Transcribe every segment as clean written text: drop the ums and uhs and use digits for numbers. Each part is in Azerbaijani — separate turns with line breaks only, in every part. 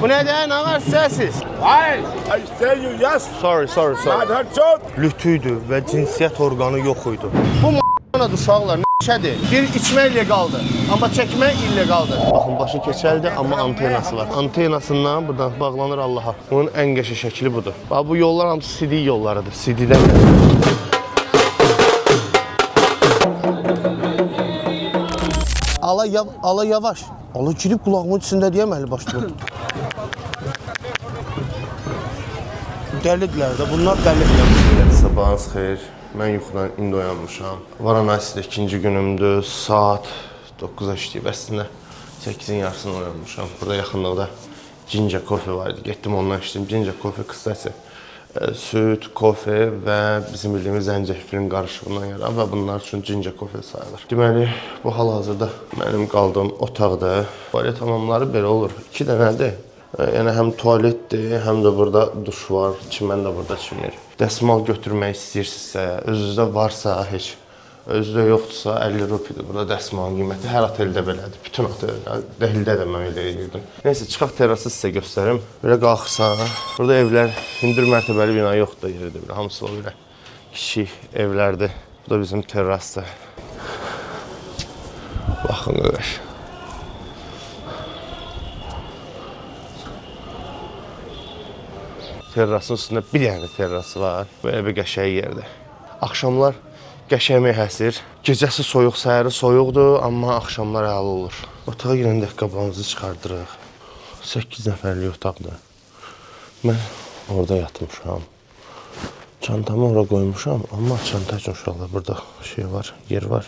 Bu nədir? Nə var səsiz?
Why? I tell you yes.
Sorry.
Not her job.
Lütüydü və cinsiyyət orqanı yox idi. Bu m***na uşaqlar n***şədir. Bir içmək illegaldır, amma çəkmək illegaldır. Baxın, başı keçəldir, amma antenası var. Antenasından buradan bağlanır Allaha. Bunun ən qəşəng şəkli budur. Bax, bu yollar hamısı CD yollarıdır. CD-dən Ala yavaş. Ala girib qulağımın içində deyəməli başlayır. Dəlidirlər də, bunlar dəlidirlər. Sabahınız xeyir. Mən yuxudan indi oyanmışam. Varanasi'də ikinci günümdür. Saat 9'a işləyib. Əslində 8'in yarısında oyanmışam. Burada yaxınlıqda Ginger Coffee var idi. Getdim ondan içdim. Ginger Coffee qıstası. Süt, kofe və bizim bildiyimiz zəncəfilin qarışığından yaran və bunlar üçün Ginger Coffee sayılır. Deməli, bu hal-hazırda mənim qaldığım otaqda tualet hamamları belə olur. 2 dənədir. Yəni həm tualetdir, həm də burada duş var. Çimən də burada çimir. Dəsmal götürmək istəyirsinizsə, özünüzdə varsa heç, özünüzdə yoxdursa 50 rupidir. Burada dəsmalın qiyməti hər oteldə belədir. Bütün oteldə, dəhildə də mən elə edirdim. Neysə, çıxaq terrası sizə göstərim. Belə qalxırsan, burada evlər, hündür mərtəbəli bina yoxdur da yeridir. Hamısı o belə kiçik evlərdir. Bu da bizim terrasdır. Baxın qardaş. Terrasın üstündə bir dənə terrası var. Belə bir qəşəng yerdir. Axşamlar qəşəmək həsir. Gecəsi soyuq, səhəri soyuqdur, amma axşamlar əla olur. Otağa girəndə qabağımızı çıxardırıq. 8 nəfərlik otaqdır. Mən orada yatmışam. Çantamı oraya qoymuşam, amma çanta üçün uşaqlar burada şey var, yer var.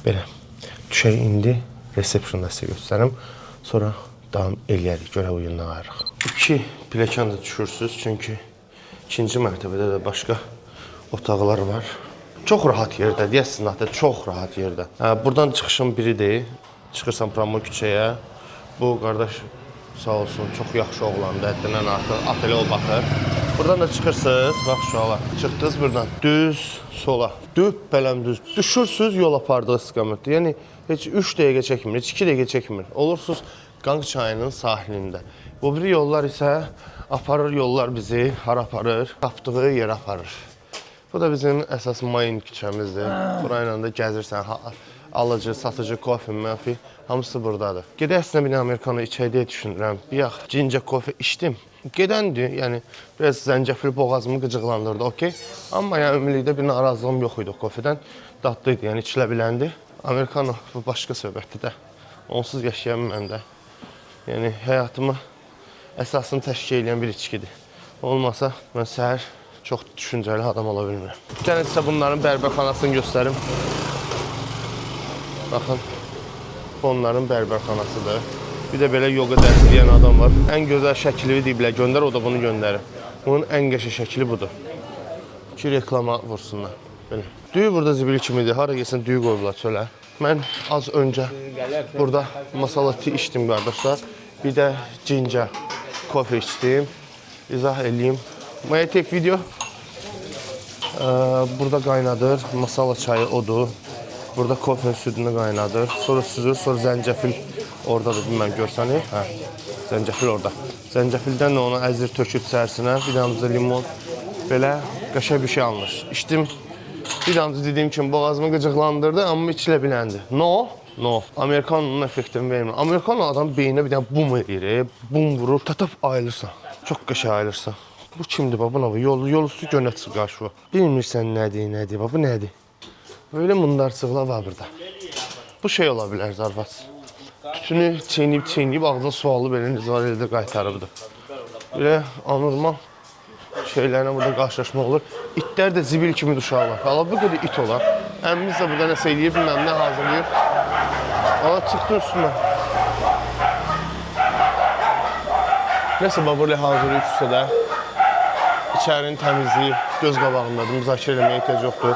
Belə, düşək indi resepsiyonda sizə göstərim. Sonra davam eləyərik, görə uyundan ayırıq. 2 pilləkənlə düşürsünüz, çünki ikinci mərtəbədə də başqa otaqlar var. Çox rahat yerdə, deyəsin hatta çox rahat yerdə. Buradan çıxışın biridir. Çıxırsan Pramol küçəyə. Bu qardaş sağ olsun, çox yaxşı oğlandı, həddindən artıq otelə o baxır. Buradan da çıxırsınız, bax uşaqlar. Çıxdınız buradan, düz sola, düppələm düz. Düşürsünüz yol apardığı istiqamətdə. Yəni heç 3 dəqiqə çəkmir, heç 2 dəqiqə çəkmir. Olursunuz Qanq çayının sahilində. Bu biri yollar isə aparır yollar bizi, hara aparır, tapdığı yerə aparır. Bu da bizim əsas main küçəmizdir. Burayla da gəzirsən, alıcı, satıcı, kofe, məfi, hamısı buradadır. Gedək əslində bir Amerikanı içək deyə düşünürəm. Bir yax, Ginger Coffee içdim. Gedəndir, yəni biraz zəncəfil boğazımı qıcıqlandırdı, okey. Amma yəni ümumilikdə bir narazılığım yox idi o kofedən. Dadlıydı, yəni içilə biləndi. Amerikanı bu başqa söhbətdir də. Onsuz yaşayan mən də. Yəni həyatımı əsasını təşkil edən bir içkidir. Olmasa mən səhər çox düşüncəli adam ola bilmirəm. Gəlin sizə bunların bərbərxanasını göstərim. Baxın, bu onların bərbərxanasıdır. Bir də belə yoga dərsi deyən adam var. Ən gözəl şəkli deyiblər, göndər, o da bunu göndərir. Bunun ən qəşəng şəkli budur. Ki reklama vursunlar. Belə. Düyü burada zibil kimidir, hara gəlsən düyü qoyublar çölə. Mən az öncə burada masala tea içdim qardaşlar. Bir də ginger coffee içdim. İzah edeyim. May I take video? Burada qaynadır. Masala çayı odur. Burada kofenin südünü qaynadır. Sonra süzür. Sonra zəncəfil oradadır. Bilməm görsəni. Hə. Zəncəfil orada. Zəncəfildən də onu əzir tökür içərisinə. Bir damcı limon. Belə qəşəng bir şey alınır. İçdim. Bir damcı dediyim kimi boğazımı qıcıqlandırdı, amma içilə biləndi. No. Amerikanın effektini vermir. Amerikan adam beyninə bir dənə bum edir, bum vurur, tatap ayılırsan. Çox qəşəng ayılırsan. Bu kimdir baba? Bu yol üstü gönə çıxır qarşı. Bilmirsən nədir, bu nədir? Böyle mundarsıqlar var burada. Bu şey ola bilər zarfat. Tütünü çeynəyib ağzına sualı belə nizar eldə qaytarıbdır. Belə anormal şeylərlə burada qarşılaşma olur. İtlər də zibil kimi uşaqlar. Hala bu qədər it olar. Əmmimiz də burada nəsə eləyir, bilməm nə hazırlayır. Hala çıxdı üstündən. Nəsə baburla hazırlayır də. İçərinin təmizliyi göz qabağındadır, müzakirə eləməyə ehtiyac yoxdur.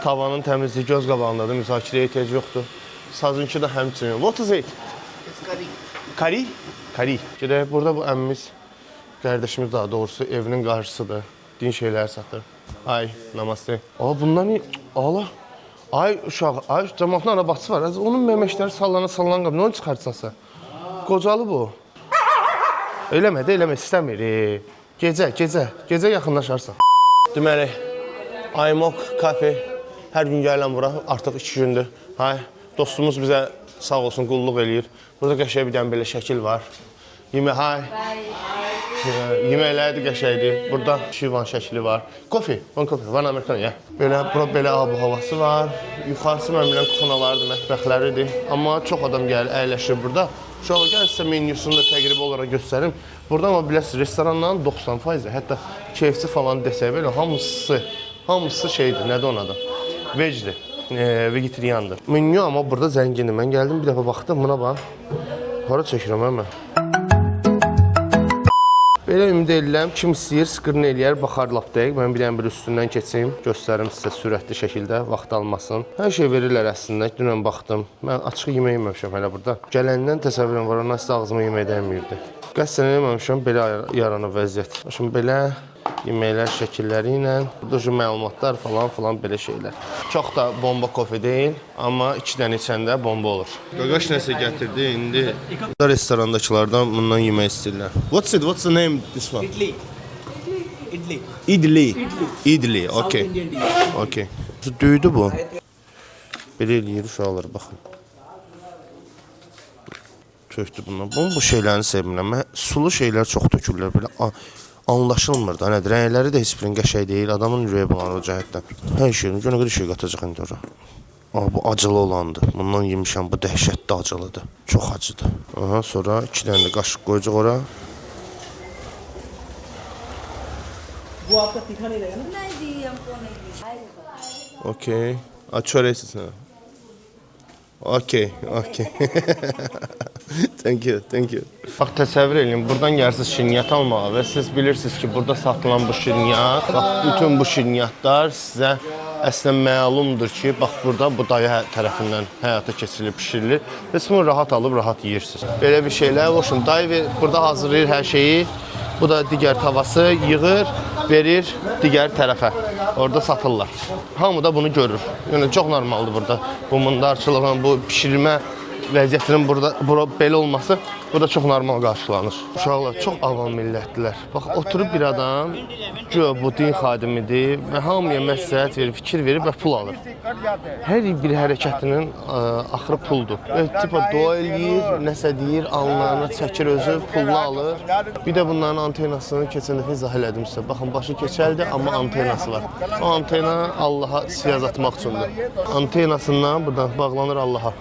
Tavanın təmizliyi göz qabağındadır, müzakirəyə ehtiyac yoxdur. Sazınki də həmçinin. What is it?
It's curry.
Curry? Curry. Gedək, burada bu əmmimiz, qardaşımız daha doğrusu evinin qarşısıdır. Din şeylər satır. Ay, namaste. Bunlar ne? Ağla. Ay uşaq, cəmaatın arabası var. Onun məməşləri sallana qalıb. Nə onu çıxartsan sən? Qocalı bu. Eləmə, istəmir. Gecə yaxınlaşarsan. Deməli, Aymok kafe hər gün gələn bura, artıq 2 gündür. Dostumuz bizə sağ olsun qulluq eləyir. Burada qəşəng bir dənə belə şəkil var. Yeməkləri də qəşəngdir. Burada şivan şəkli var. Kofe, van Amerikan ya. Belə abu-havası var. Yuxarısı məmlən kuxunalardır, mətbəxləridir. Amma çox adam gəlir, əyləşir burada. Uşaqlar gəl sizə menyusunu da təqribi olaraq göstərim. Burada amma biləsiniz, restoranların 90%, hətta KFC falan desək belə hamısı şeydir, nədir onun adı? Vecdir, vegetariandır. Menyu amma burada zəngindir. Mən gəldim, bir dəfə baxdım, buna bax. Hara çəkirəm mən? Belə ümid edirəm, kim istəyir, screen eləyər, baxar lap dəqiq. Mən bir dənə bir üstündən keçeyim, göstərim sizə sürətli şəkildə, vaxt almasın. Hər şey verirlər əslində, dünən baxdım. Mən açıq yemək yeməmişəm hələ burada. Gələndən təsəvvürüm var, ona sizə ağzıma yemək dəymirdi. Qəsdən yeməmişəm, belə yaranır vəziyyət. Şimdi belə yeməklər şəkilləri ilə, burada məlumatlar falan belə şeylər. Çox da bomba kofe deyil, amma 2 dənə içəndə bomba olur. Qaqaş nəsə gətirdi, indi restorandakılardan bundan yemək istəyirlər. What's the name this one? İdli, okay. Okay. Düydü bu. Belə eləyir uşaqlar, baxın. Tökdü bundan. Bu şeylərini sevmirəm. Sulu şeylər çox tökürlər, belə anlaşılmır da, nədir? Rəngləri də heç birinin qəşəng deyil, adamın ürəyi bulanır o cəhətdən. Hər şeyini, görə qədər şey qatacaq indi ora. Bu acılı olandır. Bundan yemişəm, bu dəhşətli acılıdır. Çox acıdır. Sonra 2 dənə də qaşıq qoyacaq ora.
Bu आपका तीखा नहीं रहेगा ना? नहीं जी हमको नहीं खाएगा।
Okay. Çörəksiz ha. Okay. Thank you. Bax, təsəvvür edin, buradan gəlirsiniz şirniyyat almağa və siz bilirsiniz ki, burada satılan bu şirniyyat, bax, bütün bu şirniyyatlar sizə əslən məlumdur ki, bax, burada bu dayı tərəfindən həyata keçirilir, pişirilir və siz bunu rahat alıb, rahat yeyirsiniz. Belə bir şeylər, hoşum, dayı burada hazırlayır hər şeyi, bu da digər tavası yığır, verir digər tərəfə. Orada satırlar. Hamı da bunu görür. Yəni çox normaldır burada. Bu mundarçılığın, bu bişirmə vəziyyətinin burada belə olması burada çox normal qarşılanır. Uşaqlar çox avam millətdilər. Bax, oturub bir adam, bu din xadimidir və hamıya məsləhət verir, fikir verir və pul alır. Hər bir hərəkətinin axırı puldur. Tipa dua eləyir, nəsə deyir, alnlarına çəkir özü, pulunu alır. Bir də bunların antenasını keçən dəfə izah elədim sizə. Baxın, başı keçəldir, amma antenası var. O antena Allaha siyaz atmaq üçündür. Antenasından buradan bağlanır Allaha.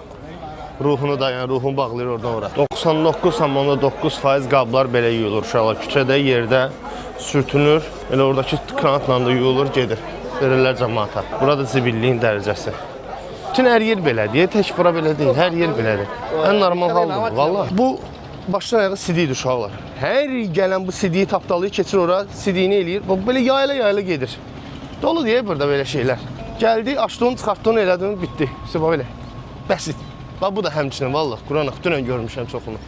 Ruhunu da, yəni ruhunu bağlayır oradan ora. 99,9% qablar belə yuyulur uşaqlar. Küçədə, yerdə sürtünür. Elə oradakı kranatla da yuyulur, gedir. Verirlər cəmaata. Burada zibilliyin dərəcəsi. Bütün hər yer belədir, tək bura belə deyil, hər yer belədir. Ən normal haldır, valla. Bu başdan ayağı sididir uşaqlar. Hər gələn bu sidiyi tapdalayır, keçir ora, sidiyini eləyir. Belə yayla gedir. Dolu deyə burada belə şeylər. Gəldi, açdığını, çıxartdığını elədin, bitdi. İşte belə, bəsit. Bax, bu da həmçinin, valla, Quranaq, dünən görmüşəm çoxunu.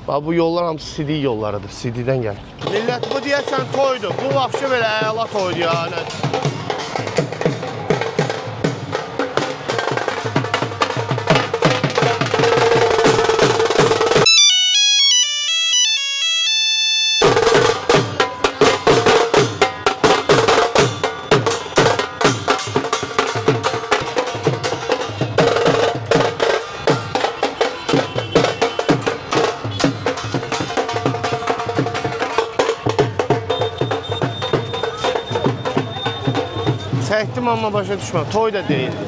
Bax, bu yollar hamısı sidik yollarıdır, sidikdən gəlir. Millət, bu deyəsən toydur, bu vapşı belə əla toydur ya. Çəkdim, amma başa düşməm. Toy da deyildi.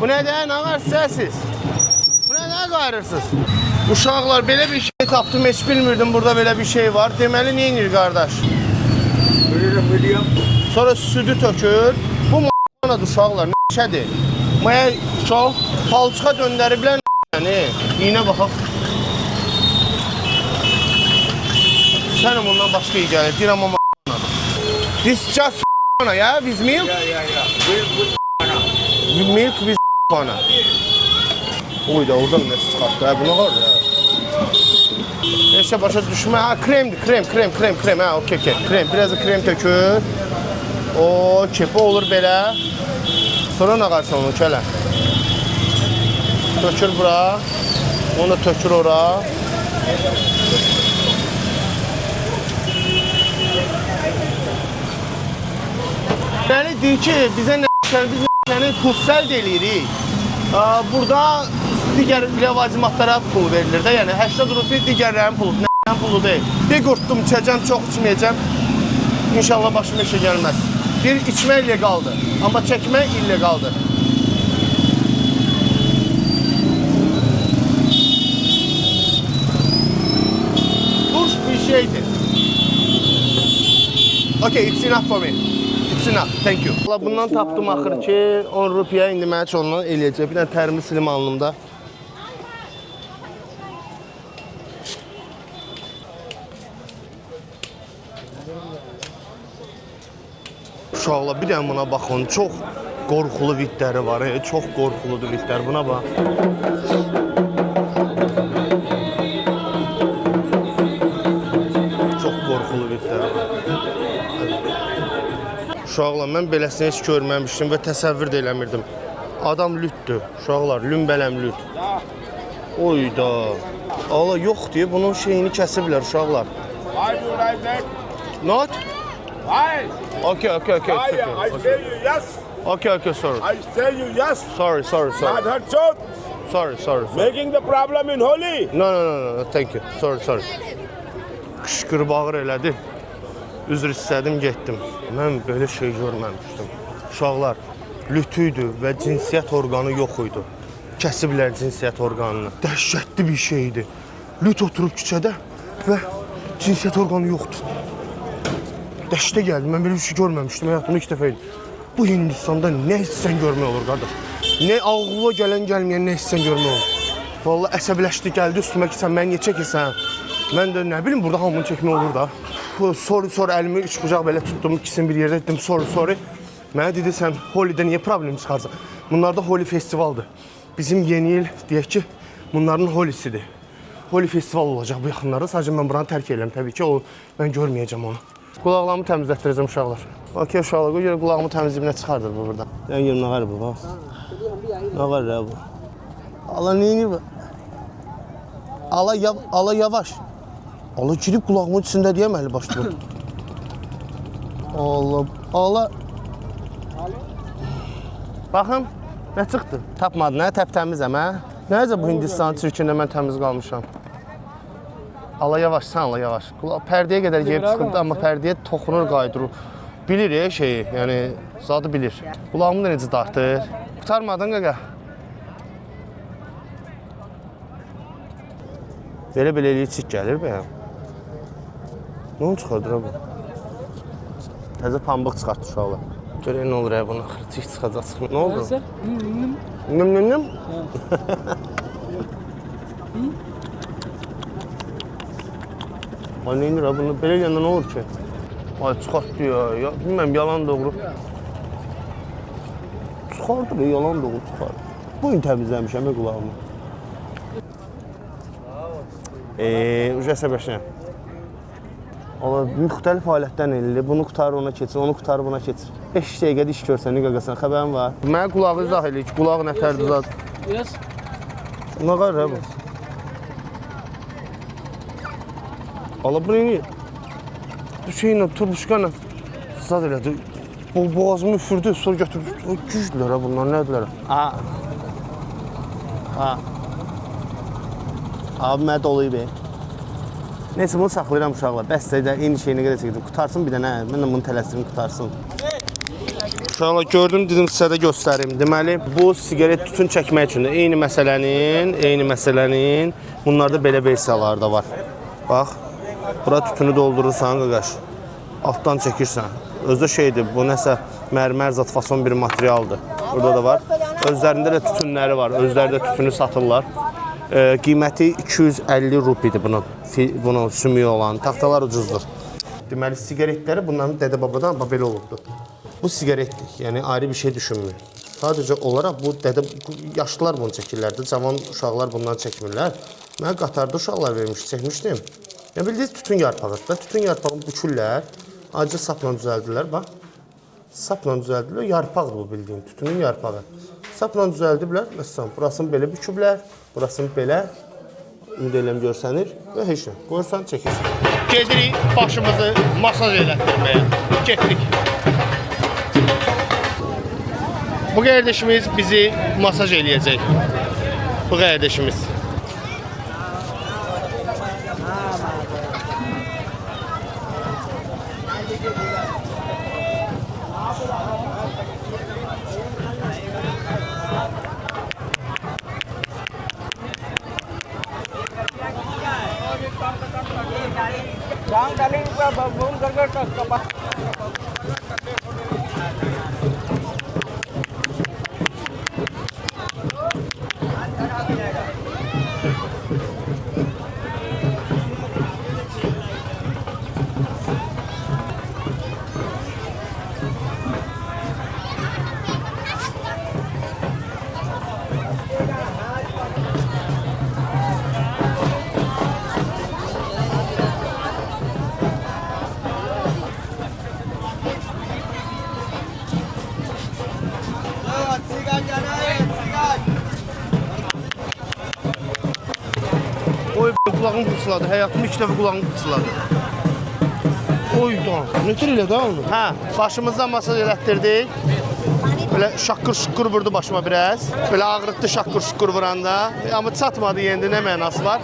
Bu nədir? Nə var səsiz? Bu nə qayırırsınız? Uşaqlar, belə bir şey tapdım, heç bilmirdim burada belə bir şey var. Deməli, neyinir qardaş?
Biliyorum.
Sonra südü tökür. Bu m***nadır uşaqlar, nəşədir? Maya çox palçığa döndəriblər n***ni. İynə baxaq. Sənin bundan başqa iyi gəlir. Deyirəm, amma m***nadır. This just ya, with milk?
Yeah.
Milk with bana. Oy da oradan nəsə çıxartdı, buna var ya. Neşə başa düşmə, kremdir, krem, okey, krem, biraz da krem tökür. O, kepi olur belə. Sonra nə qarsan onu, kələ. Tökür bura, onu da tökür ora. deyir ki, bizə biz pulsel deyirik. Burada digər ləvazimatlara pul verilir də, yəni 80 rupi digərlərin pulu, nəyin pulu deyil. Bir qurtdum, içəcəm, çox içməyəcəm. İnşallah başıma işə gəlməz. Bir, içmək illegaldır, amma çəkmək illegaldır. Duş bir şeydir. Okay, it's enough for me. It's enough, thank you. Bundan tapdım axır ki, 10 rupiyə indi mənə çoğunluğu eləyəcək. Bir dənə tərimi silim alnımda. Uşaqlar, bir dənə buna baxın. Çox qorxulu vidləri var. Çox qorxuludur vidlər. Buna bax. Çox qorxulu vidlər var. Uşaqlar, mən beləsini heç görməmişdim və təsəvvür də eləmirdim. Adam lütdür. Uşaqlar, lümbələm lüt. Oyda. Allah, yox deyə bunun şeyini kəsiblər uşaqlar.
Why do you like that?
Not?
Why?
Okay.
I say you yes.
Okay, sorry.
I say you yes.
Sorry.
Not her shot.
Sorry.
Making the problem in holy.
No, thank you. Sorry. Qışqırıb ağır elədi. Üzr istədim, getdim. Mən belə şey görməmişdim. Uşaqlar, lütüydü və cinsiyyət orqanı yox idi. Kəsiblər cinsiyyət orqanını. Dəhşətli bir şeydi. Lüt oturub küçədə və cinsiyyət orqanı yoxdur. Dəhşətə gəldim, mən belə bir şey görməmişdim. Həyatımda ilk dəfə idi. Bu Hindistanda nə istəsən görmək olur, qardaş. Nə ağlıma gəlməyən nə istəsən görmək olur. Vallahi əsəbləşdi, gəldi üstümə ki, sən məni niyə çəkirsən? Mən də nə bilim, burada hamını çəkmək olur da. Sorry, əlimi üç bucaq belə tutdum, ikisini bir yerdə etdim, sorry. Mənə dedi, sən Holidə niyə problem çıxarsan? Bunlarda Holi festivaldır. Bizim yeni il, deyək ki, bunların Holisidir. Holi festival olacaq bu yaxınlarda, sadəcə mən buranı tərk edirəm, təbii ki, mən görməyəcəm onu. Qulaqlarımı təmizlətdirəcəm uşaqlar. Okey uşaqlar, görə qulağımı təmizliyimlə çıxardır bu burada. Dən görüm, nə var bu, bax. Nə var bu? Allah, neyini bu? Allah, yavaş. Allah, girib qulağımın içində deyəməli başlayır. Allah. Baxın, nə çıxdı? Tapmadın, nə? Təptəmizəm, hə? Nəyəcə bu Hindistanın Türkündə mən təmiz qalmışam? Allah, yavaş, pərdəyə qədər gəlib çıxıbdı, amma pərdəyə toxunur, qaydırır. Bilir şeyi, yəni zadı bilir. Qulağımı da necə dartır. Qutarmadın, qaqa? Belə eləyir, çik gəlir bəyəm. Nə onu çıxardır bu? Təzə pambıq çıxartdı uşaqlar. Görək nə olur bunu, çik çıxacaq, çıxmır. Nə oldu? Nüm? Ay, neynir ha bunu? Belə eləyəndə nə olur ki? Ay, çıxartdı ya. Bilməm, yalan doğru. Çıxardır, yalan doğru çıxardır. Bugün təmizləmişəm qulağımı. Uca səbəşləyəm. Allah, müxtəlif alətdən elilir. Bunu qutarır, ona keçir, onu qutarır, buna keçir. 5 dəqiqədə iş görsən, nə qaqasan, xəbərin var. Mənə qulağı izah eləyir ki, qulaq nətərdir zat.
Yes.
Nə qarır bu? Allah, bu neyini? Bu şeylə, turbuşqanla zad elədi. Boğazımı üfürdü, sonra götürdü. Gücdülər bunlar, nədirlər? Abi, mənə doluyub. Neyse, bunu saxlayıram uşaqlar. Bəstədə eyni şeyini qədər çəkdim. Qutarsın bir dənə, mən də bunu tələsirim, qutarsın. Uşaqlar, gördüm, dedim sizə də göstərim. Deməli, bu sigaret tütün çəkmək üçündür. Eyni məsələnin bunlarda belə versiyaları da var. Bax, bura tütünü doldurursan, qaqaş. Altdan çəkirsən. Özdə şeydir, bu nəsə mərmər zat fason bir materialdır. Burada da var. Özlərində də tütünləri var. Özləri də tütünü satırlar. Qiyməti 250 rupidir bunun sümüyü olan. Taxtalar ucuzdur. Deməli, sigaretləri bunların dədə-babadan belə olubdur. Bu sigaretdir, yəni ayrı bir şey düşünmür. Sadəcə olaraq bu yaşlılar bunu çəkirlərdi, cavan uşaqlar bundan çəkmirlər. Mənə qatarda uşaqlar çəkmişdim. Yəni, bildiniz, tütün yarpağıdır da. Tütün yarpağını bükürlər, acı sapla düzəldirlər, bax. Sapla düzəldirlər, yarpaqdır bu bildiyin, tütünün yarpağı. Sapla düzəldiblər, məsələn, burasını belə büküblər, burasını belə, ümid eləm görsənir və heç nə, qoyursan, çəkirsən. Gedirik başımızı masaj elətdirməyə, getdik. Bu kardeşimiz bizi masaj eləyəcək. Bu kardeşimiz. Oy kulağım qıçladı. Həyatımda ilk dəfə kulağım qıçladı. Oy da. Nötr elə də onu. Hə, başımızdan masaj elətdirdik. Böyle şakkır şükür vurdu başıma biraz. Böyle ağrıttı şakkır şükür vuranda. Ama çatmadı yendi, ne mənası var.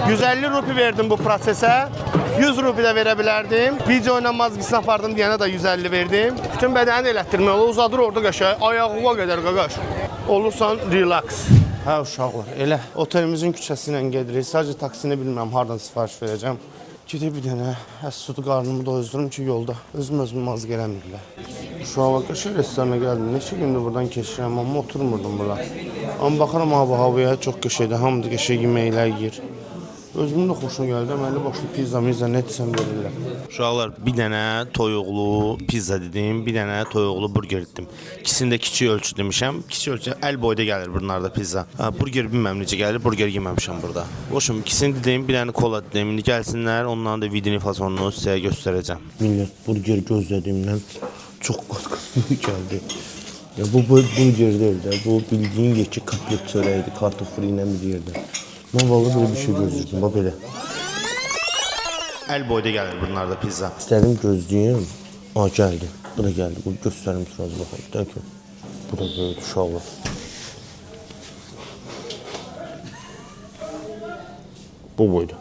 150 rupi verdim bu prosese. 100 rupi de verebilirdim. Video ilə mazgisini apardım diyene de 150 verdim. Bütün bədəni elətdirmək olur. Uzadır orada qaşa. Ayağıma qədər qaqaş. Olursan relax. Hə uşaqlar, elə otelimizin küçəsindən gedirik. Sadəcə taksini bilmirəm, hardan sifariş verəcəm. Gedib bir dənə əs-südü qarnımı doyuzdurum ki, yolda özüm az gələmirlər. Uşaqlar, qaşa restorana gəldim. Neçə gündür buradan keçirəm, amma oturmurdum bura. Amma baxıram havaya çox qəşəngdir, hamı da qəşəng yeməklər yeyir. Özümün də xoşuna gəldi, əməlli başlı pizza, nə desəm verirlər. Uşaqlar, bir dənə toyuqlu pizza dedim, bir dənə toyuqlu burger dedim. İkisini də kiçik ölçü demişəm. Kiçik ölçü əl boyda gəlir bunlarda pizza. Burger bilməm necə gəlir, burger yeməmişəm burada. Boşum, ikisini dedim, bir dənə kola dedim. İndi gəlsinlər, onların da vidini fasonunu sizə göstərəcəm. Millət, burger gözlədiyimdən çox qatqatlı gəldi. Ya bu burger deyil də, bu bildiyin yeki kotlet çörəyidir, kartoflu ilə bir yerdə. Mən vallahi böyle bir şey gözləyirdim, bax belə. Əl boyda gəlir bunlarda pizza. İstədim gözləyim, gəldi. Bu da gəldi, bu göstərim sırası baxın. Deyək ki, bu da böyüdü uşaqlar. Bu boyda.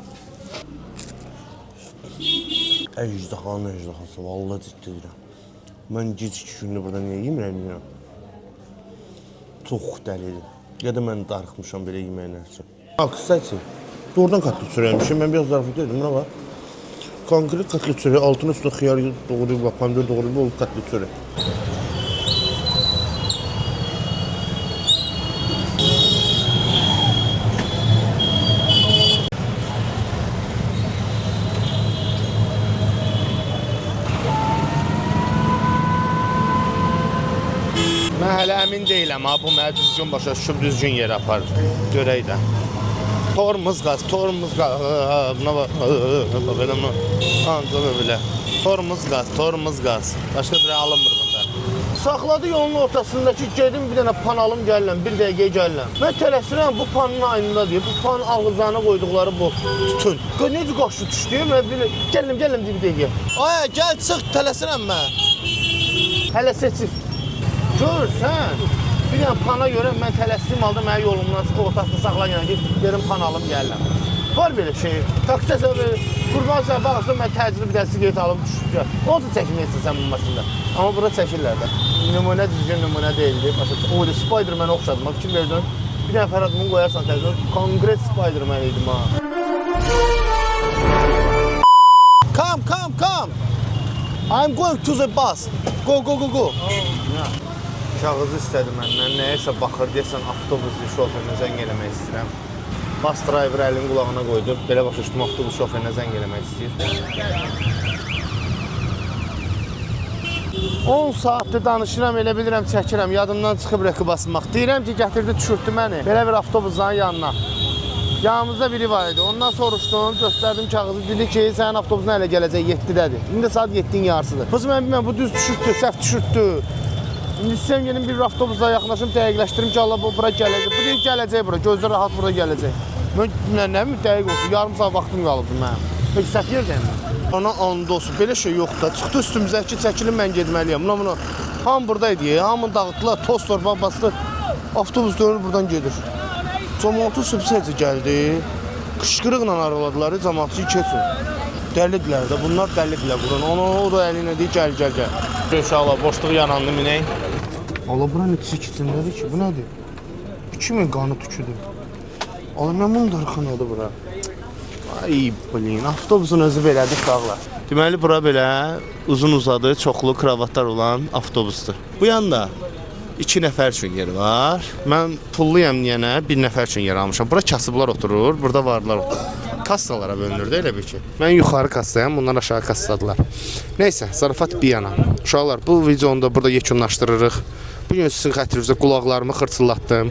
Əcdahanın əjdahası, vallahi ciddi deyirəm. Mən gec 2 gündür burada niyə yemirəm? Çox dəlidir. Ya da mən darıxmışam belə yeməklər üçün. Kısaca, doğrudan katlı çöreğmişim. Ben biraz zarfı dedim, buna bak. Konkret katlı çöreği, altın üstü xiyar doğru, pandör doğru, bol katlı çöreği. Mən hələ əmin deyiləm, bu mənə düzgün başa düşüb düzgün yerə aparır. Görək də. Tormuz qaz. Buna bax. Belə mi? Ancaq belə. Tormuz qaz. Başqa bir alınmır bunda. Saxladı yolun ortasındakı gedim bir dənə pan alım gəlirəm, bir dəqiqəyə gəlirəm. Mən tələsirəm, bu panın aynında deyir. Bu pan ağızlarına qoyduqları bu tütün. Necə qaşlı düşdü? Mən belə gəlirəm deyir bir dəqiqəyə. Ay, gəl çıx, tələsirəm mən. Hələ seçir. Görsən, bir dənə pana görə mən tələsdiyim halda mənə yolumdan çıxıb otaqda saxlayan ki, dedim pan alım gəlirəm. Var belə şey, taksidə sən qurban sən baxırsan, mən təcili bir dənə siqaret alıb düşüb gəl. O da çəkməyəsən sən bu maşında. Amma bura çəkirlər də. Nümunə düzgün nümunə deyildi. O da Spider-Man oxşadım, fikir verdin. Bir dənə Fəradımı qoyarsan təcili, konkret Spider-Man idim ha. Come! I'm going to the bus. Go. Kağızı istədi məndən, nəyəsə baxır, deyəsən avtobuslu şoförünə zəng eləmək istəyirəm. Bus driver əlini qulağına qoydu, belə başa düşdüm, avtobus şoförünə zəng eləmək istəyir. 10 saatdır danışıram, elə bilirəm, çəkirəm, yadımdan çıxıb rəqi basmaq. Deyirəm ki, gətirdi, düşürtdü məni, belə bir avtobusların yanına. Yanımızda biri var idi, ondan soruşdum, göstərdim kağızı, dedi ki, sənin avtobusun hələ gələcək 7-dədir. İndi saat 7-in yarısıdır. Qızım, mən bilməm, bu düz düşürtdü, səhv düşürtdü. İndi istəyəm gedim bir avtobusla yaxınlaşım, dəqiqləşdirim ki, Allah bu bura gələcək. Bu deyil gələcək bura, gözlə rahat bura gələcək. Mən nə mi dəqiq olsun, yarım saat vaxtım qalıbdı mənim. Peki səhv yerdəyim mən. Ona and olsun, belə şey yoxdur. Çıxdı üstümüzə ki, çəkilin mən getməliyəm. Buna Hamı buradaydı, hamı dağıtdılar, toz torpaq bastı. Avtobus dönür buradan gedir. Cəmaatı sübhəcə gəldi. Qışqırıqla araladılar, cəmaatı keçin. Dəlidirlər də, bunlar dəlidirlər buranı. O da əlinə deyir, gəl. İnşallah boşluq yanandı minək. Allah bura nə çiçək içindədir ki, bu nədir? 2000 qanı tüküdür. Allah mən bunu darxanadı bura. Ay blin, avtobusun özü belədir uşaqlar. Deməli bura belə uzun uzadı, çoxlu kravatlar olan avtobusdur. Bu yanda 2 nəfər üçün yer var. Mən pulluyam deyənə 1 nəfər üçün yer almışam. Bura kasıblar oturur, burada varlar oturur. Kassalara bölünür də elə bir ki. Mən yuxarı kassayam, bunlar aşağı kassadılar. Neysə, zarafat bir yana. Uşaqlar, bu videonu da burada yekunlaşdırırıq. Bugün sizin xətrinizdə qulaqlarımı xırçıllatdım.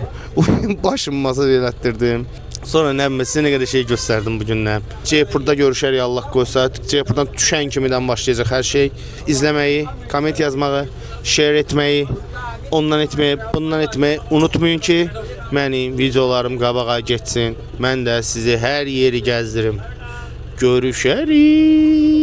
Başımı masa elətdirdim. Sonra nə bilmə, sizə nə qədər şey göstərdim bugündən. Ceypurda görüşərik Allah qoysa. Ceypurdan düşən kimidən başlayacaq hər şey. İzləməyi, komment yazmağı, share etməyi, ondan etməyi, bundan etməyi unutmayın ki, mənim videolarım qabağa getsin. Mən də sizi hər yeri gəzdirim. Görüşərik.